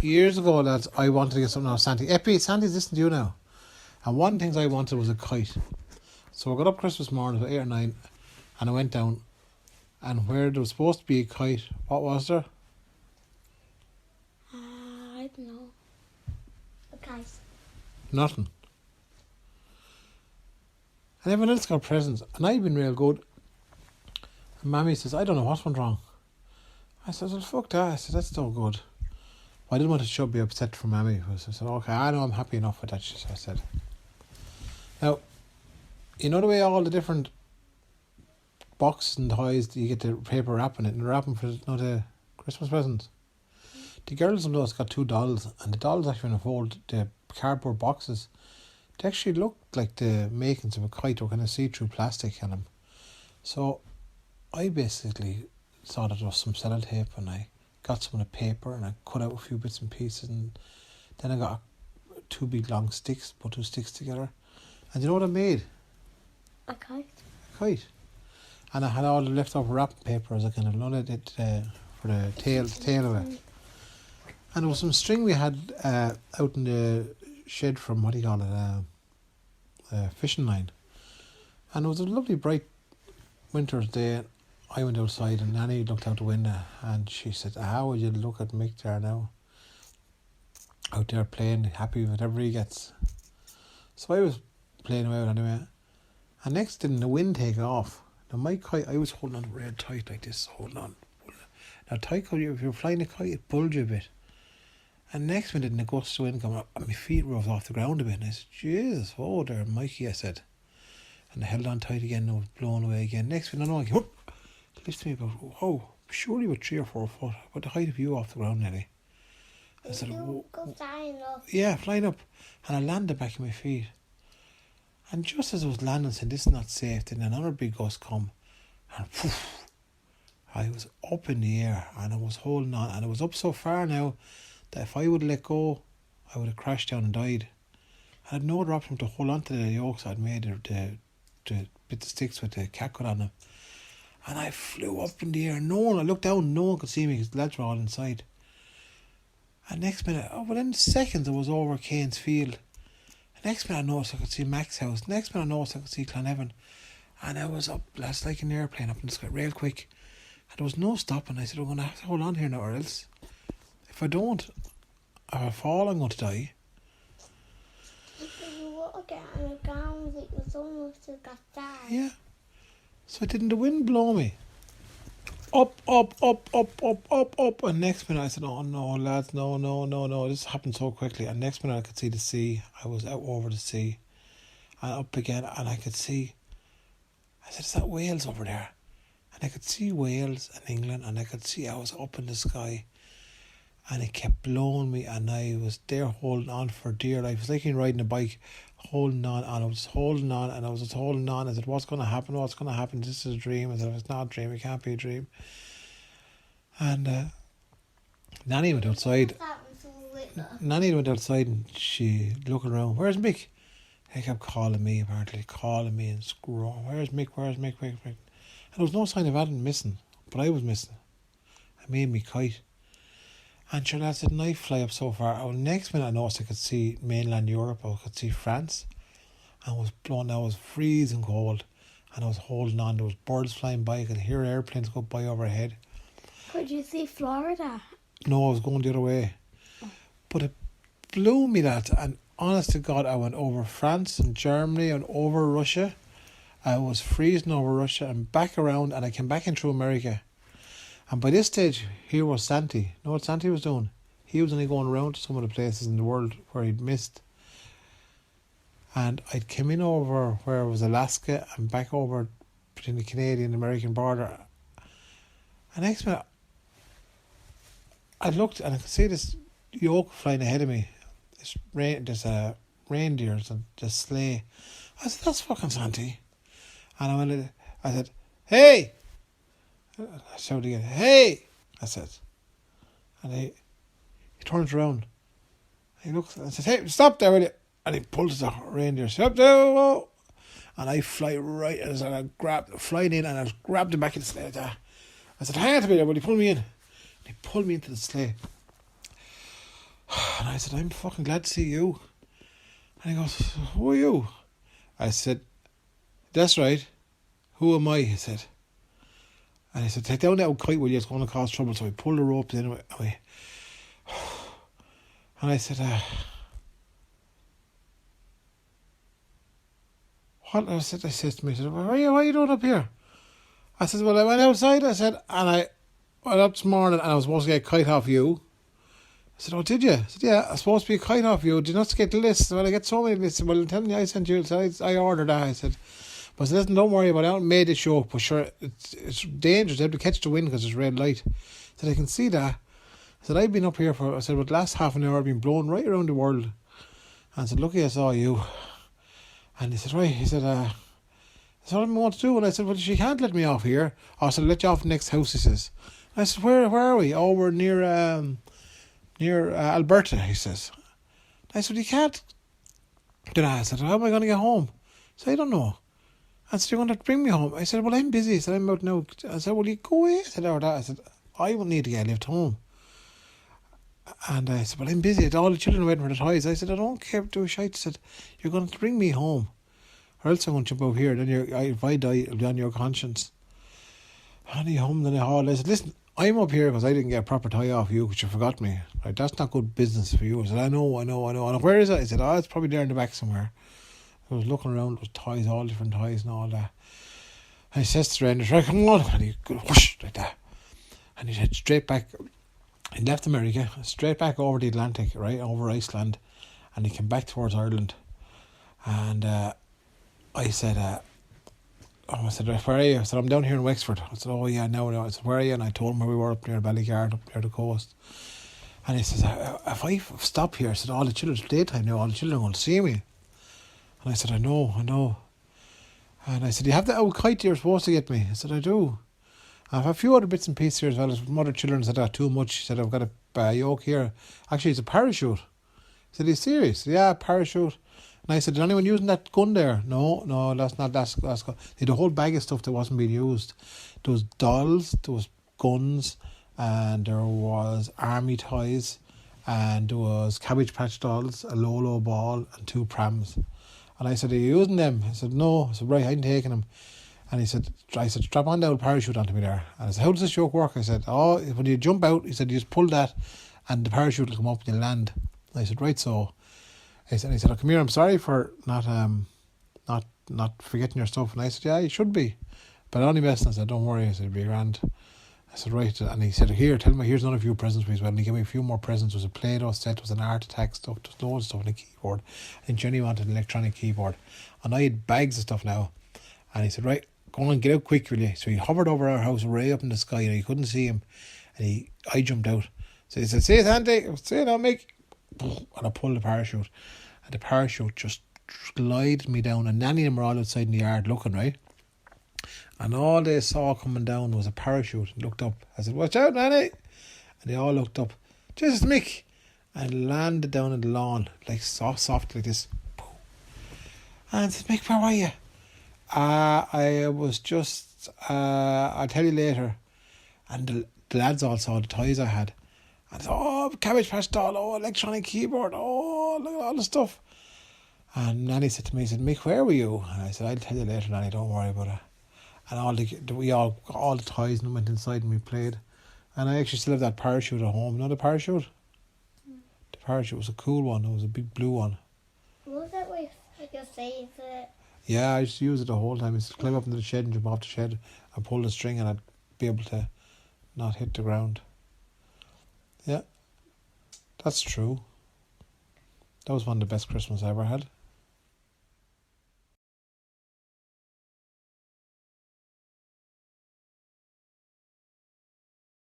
Years ago, lads, I wanted to get something out of Santy. Eppie, Santy's listening to you now. And one of the things I wanted was a kite. So I got up Christmas morning at 8 or 9 and I went down. And where there was supposed to be a kite, what was there? I don't know. A kite. Nothing. And everyone else got presents. And I've been real good. And Mammy says, I don't know what went wrong. I said, well, fuck that. I said, that's so good. Well, I didn't want to be upset for Mammy. So I said, okay, I know I'm happy enough with that, I said. Now, you know the way all the different boxes and toys, you get the paper wrapping it and wrapping for the Christmas presents? The girls of those got 2 dolls, and the dolls actually, when I fold the cardboard boxes, they actually looked like the makings of a kite, or kind of see-through plastic in them. So I basically saw that there was some sellotape, and I got some of the paper and I cut out a few bits and pieces, and then I got 2 big long sticks, put 2 sticks together, and you know what I made? A kite. A kite. And I had all the leftover wrapping paper as I kind of loaded it for the tail of it. And there was some string we had out in the shed from, what do you call it, fishing line. And it was a lovely bright winter's day. I went outside and Nanny looked out the window and she said, how would you look at Mick there now? Out there playing, happy with whatever he gets. So I was playing away anyway. And next thing, the wind take off. Now my kite, I was holding on real tight like this, holding on. Now kite, if you're flying a kite, it pulls you a bit. And next minute, in the gust of wind coming up, and my feet rose off the ground a bit. And I said, Jesus, oh there, Mikey, I said. And I held on tight again, and I was blown away again. Next thing I know, I go, it lifted me about, surely with 3 or 4 foot. About the height of you off the ground, Nellie. I said, go flying up. Yeah, flying up. And I landed back on my feet. And just as I was landing, saying, this is not safe, then another big gust come. And poof, I was up in the air, and I was holding on. And I was up so far now, that if I would let go, I would have crashed down and died. I had no other option to hold on to the yokes I'd made, the bits of sticks with the catgut on them. And I flew up in the air. I looked down, no one could see me because the lads were all inside. And next minute, within seconds I was over Kane's field. And next minute I noticed I could see Mac's house. Next minute I noticed I could see Clonavon. And I was up, lads, like an airplane, up in the sky, real quick. And there was no stopping. I said, I'm going to have to hold on here now, or else if I don't, if I fall, I'm going to die. You were getting a ground, it was almost got down. Yeah. So didn't the wind blow me? Up, and next minute I said, oh no, lads, no, this happened so quickly. And next minute I could see the sea. I was out over the sea and up again, and I could see, I said, is that Wales over there? And I could see Wales and England, and I could see I was up in the sky. And it kept blowing me, and I was there holding on for dear life. It was like riding a bike, holding on, and I was holding on, and I was just holding on. I said, what's going to happen? This is a dream. I said, if it's not a dream, it can't be a dream. And Nanny went outside. Nanny went outside, and she looked around. Where's Mick? He kept calling me and screaming, where's Mick? And there was no sign of Adam missing, but I was missing. I made me kite. And sure, lads, didn't I fly up so far? Oh, next minute I noticed I could see mainland Europe, I could see France. And I was blown, I was freezing cold. And I was holding on, there was birds flying by, I could hear airplanes go by overhead. Could you see Florida? No, I was going the other way. But it blew me, lads, and honest to God, I went over France and Germany and over Russia. I was freezing over Russia and back around, and I came back in through America. And by this stage, here was Santy. You know what Santy was doing? He was only going around to some of the places in the world where he'd missed. And I'd come in over where it was Alaska and back over between the Canadian and American border. And next minute, I looked and I could see this yoke flying ahead of me. This reindeers and this sleigh. I said, that's fucking Santy. And I said, hey! I shouted again, hey! I said. And he turns around. He looks and says, hey, stop there, will you? And he pulls the reindeer. Stop there, whoa. And I fly right, and I flying in, and I grabbed him back in the sleigh. I said, hang on to me there, will you pull me in? And he pulled me into the sleigh. And I said, I'm fucking glad to see you. And he goes, who are you? I said, that's right. Who am I? He said. And he said, take down that old kite, will you? It's going to cause trouble. So I pulled the rope in. And I said, what? I said to me, what are you doing up here? I said, well, I went outside. I said, and I went up this morning and I was supposed to get a kite off you. I said, oh, did you? I said, yeah, I was supposed to be a kite off you. Did you not get the list? Well, I get so many lists. Well, tell me, I sent you. I ordered that. I said, but I said, listen, don't worry about it. I haven't made it show up. But sure, it's dangerous. They have to catch the wind because there's red light. I said, I can see that. I said, I've been up here for, I said, the last half an hour I've been blown right around the world. And I said, lucky I saw you. And he said, right. He said, that's what I want to do. And I said, well, she can't let me off here. Oh, I said, I'll let you off the next house, he says. And I said, where are we? Oh, we're near Alberta, he says. I said, you can't. Then I said, how am I going to get home? I said, I don't know. I said, you're going to have to bring me home. I said, well, I'm busy. I said, I'm out now. I said, well, you go away. I said, I said, I wouldn't need to get a lift home. And I said, well, I'm busy. All the children are waiting for the toys. I said, I don't care do a shite. I said, you're going to bring me home. Or else I'm going to jump out here. Then if I die, it'll be on your conscience. And he hummed in the hall. I said, listen, I'm up here because I didn't get a proper tie off you because you forgot me. Right, that's not good business for you. I said, I know. And where is it? I said, oh, it's probably there in the back somewhere. I was looking around. There was toys, all different toys and all that. And he says to Randy, right, come on. And he goes, whoosh, like that. And he head straight back. He left America, straight back over the Atlantic, right, over Iceland. And he came back towards Ireland. And I said, where are you? I said, I'm down here in Wexford. I said, oh yeah, no. I said, where are you? And I told him where we were up near Ballyguard, up near the coast. And he says, if I stop here, I said, all the children, it's daytime now, all the children are going to see me. And I said, I know. And I said, you have that old kite you're supposed to get me? I said, I do. I have a few other bits and pieces here as well. Some other children said, too much. He said, I've got a yoke here. Actually, it's a parachute. I said, are you serious? Yeah, parachute. And I said, is anyone using that gun there? No, that's not. That's they had a whole bag of stuff that wasn't being used. There was dolls, there was guns, and there was army toys, and there was Cabbage Patch dolls, a Lolo ball, and 2 prams. And I said, are you using them? I said, no. I said, right, I'm taking them. And I said, strap on the old parachute onto me there. And I said, how does this joke work? I said, oh, when you jump out, he said, you just pull that, and the parachute will come up and you land. And I said, right, so. He said, oh, come here, I'm sorry for not forgetting your stuff. And I said, yeah, you should be. But only messing. I said, don't worry. I said, it'll be grand. I said, right. And he said, here, tell me, here's another few presents for you as well. And he gave me a few more presents. There was a Play-Doh set, there was an Art Attack stuff, there was loads of stuff and a keyboard. And Jenny wanted an electronic keyboard. And I had bags of stuff now. And he said, right, go on, get out quick, will you? So he hovered over our house, way up in the sky, and you couldn't see him. And I jumped out. So he said, see it, Santy? See it now, Mick? And I pulled the parachute. And the parachute just glided me down. And Nanny and them were all outside in the yard looking, right? And all they saw coming down was a parachute. And looked up. I said, watch out, Nanny. And they all looked up. Jesus, Mick. And landed down in the lawn, like soft like this. And I said, Mick, where were you? I was just, I'll tell you later. And the lads all saw the toys I had. And I said, oh, Cabbage Patch doll, oh, electronic keyboard, oh, look at all the stuff. And Nanny said to me, he said, Mick, where were you? And I said, I'll tell you later, Nanny, don't worry about it. And all the toys and went inside and we played. And I actually still have that parachute at home. You know the parachute? The parachute was a cool one. It was a big blue one. Was that with like a favourite? Yeah, I used to use it the whole time. I used to climb up into the shed and jump off the shed and pull the string and I'd be able to not hit the ground. Yeah, that's true. That was one of the best Christmas I ever had.